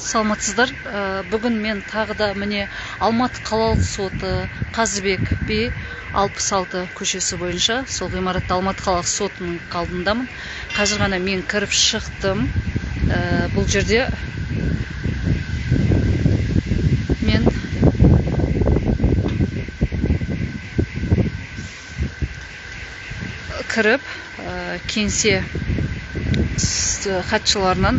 Саламатсыздар. Бүгін мен тағы да міне Алматы қалалық соты Қазыбек би 66 көшесі бойынша сол ғимаратта Алматы қалалық сотының алдындамын. Қазір ғана мен кіріп шықтым. Бұл жерде мен кіріп кеңсе хатшыларынан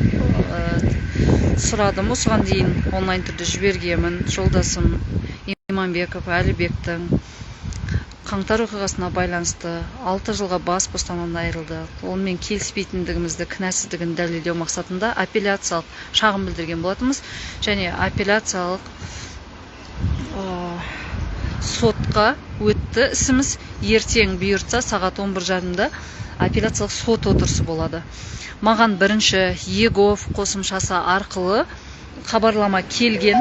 сұрадым. Осыған дейін онлайн түрде жібергенмін. Жолдасым Иманбеков Әлібектің қаңтар оқиғасына байланысты 6 жылға бас бостандығынан айырылды. Онымен келіспейтіндігімізді, кінәсіздігін дәлелдеу мақсатында апелляциялық шағым білдірген болатынбыз. Және апелляциялық сотқа өтті ісіміз. Ертең бұйыртса сағат 11:30-да апелляциялық сот отырысы болады. Маған бірінші Егов қосымшасы арқылы хабарлама келген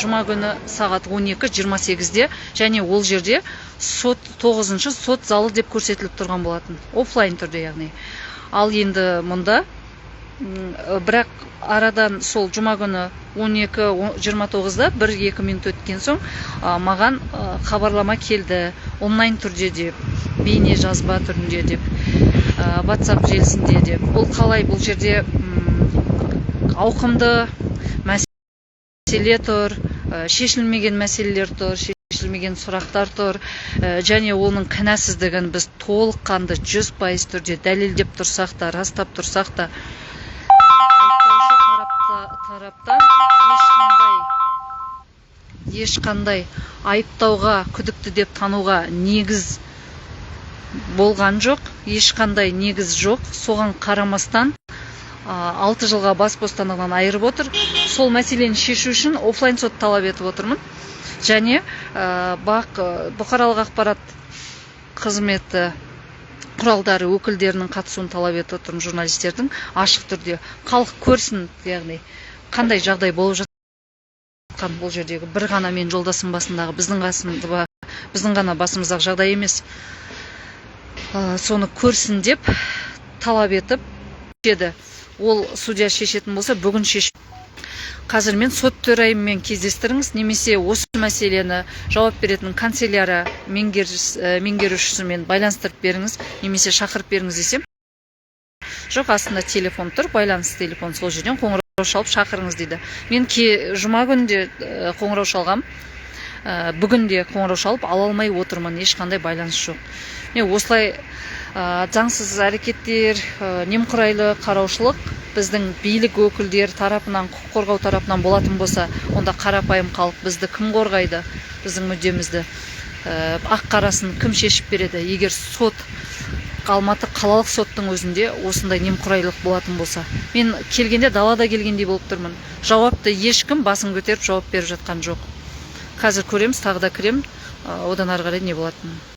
жұма күні сағат 12:28-де, және ол жерде сот 9-шы сот залы деп көрсетіліп тұрған болатын, офлайн түрде яғни. Ал енді мұнда бірақ арадан сол жұма күні 12:29-да 1-2 минут өткен соң маған хабарлама келді, онлайн түрде деп, бейне жазба түрінде деп, WhatsApp желісінде деп. Бұл қалай? Бұл жерде ауқымды мәселе тұр, шешілмеген мәселелер тұр, шешілмеген сұрақтар тұр, және оның кінәсіздігін біз толыққанды 100% түрде дәлелдеп тұрсақ та, растап тұрсақ та, тараптан ешқандай айыптауға, күдікті деп тануға негіз болған жоқ, ешқандай негіз жоқ. Соған қарамастан 6 жылға бас бостандығынан айырып отыр. Сол мәселені шешу үшін офлайн сот талап етіп отырмын. Және бұқаралық ақпарат қызметі құралдары өкілдерінің қатысуын талап етіп отырмын, журналистердің ашық түрде. Халық көрсін, яғни қандай жағдай болып жатқан бұл жердегі. Бір ғана мен жолдасым басындағы, біздің ғана басымыздағы жағдай емес. Соны көрсін деп талап етіп еді. Ол судья шешетін болса, бүгін шешіп. Қазір мен сот төрайымымен кездестіріңіз, немесе осы мәселені жауап беретін канцелярия меңгерушісімен байланыстырып беріңіз, немесе шақырып беріңіз десем. Жоқ, астында телефон тұр, байланыс телефон, сол жерден қоңырау шалып шақырыңыз дейді. Мен жұма күнде қоңырау шалғам, бүгін де қоңырау шалып ала алмай отырмын, ешқандай байланыс жоқ. Осылай заңсыз әрекеттер, немқұрайлы қараушылық біздің билік өкілдері тарапынан, құқық қорғау тарапынан болатын болса, онда қарапайым халық бізді кім қорғайды, біздің мүддемізді, ақ қарасын кім шешіп береді? Егер сот, Алматы қалалық соттың өзінде осындай немқұрайлылық болатын болса. Мен келгенде далада келгендей болып тұрмын. Жауапты ешкім басын көтеріп жауап беріп жатқан жоқ. Қазір көреміз, тағы да кірем, одан ары қарай не болатынын.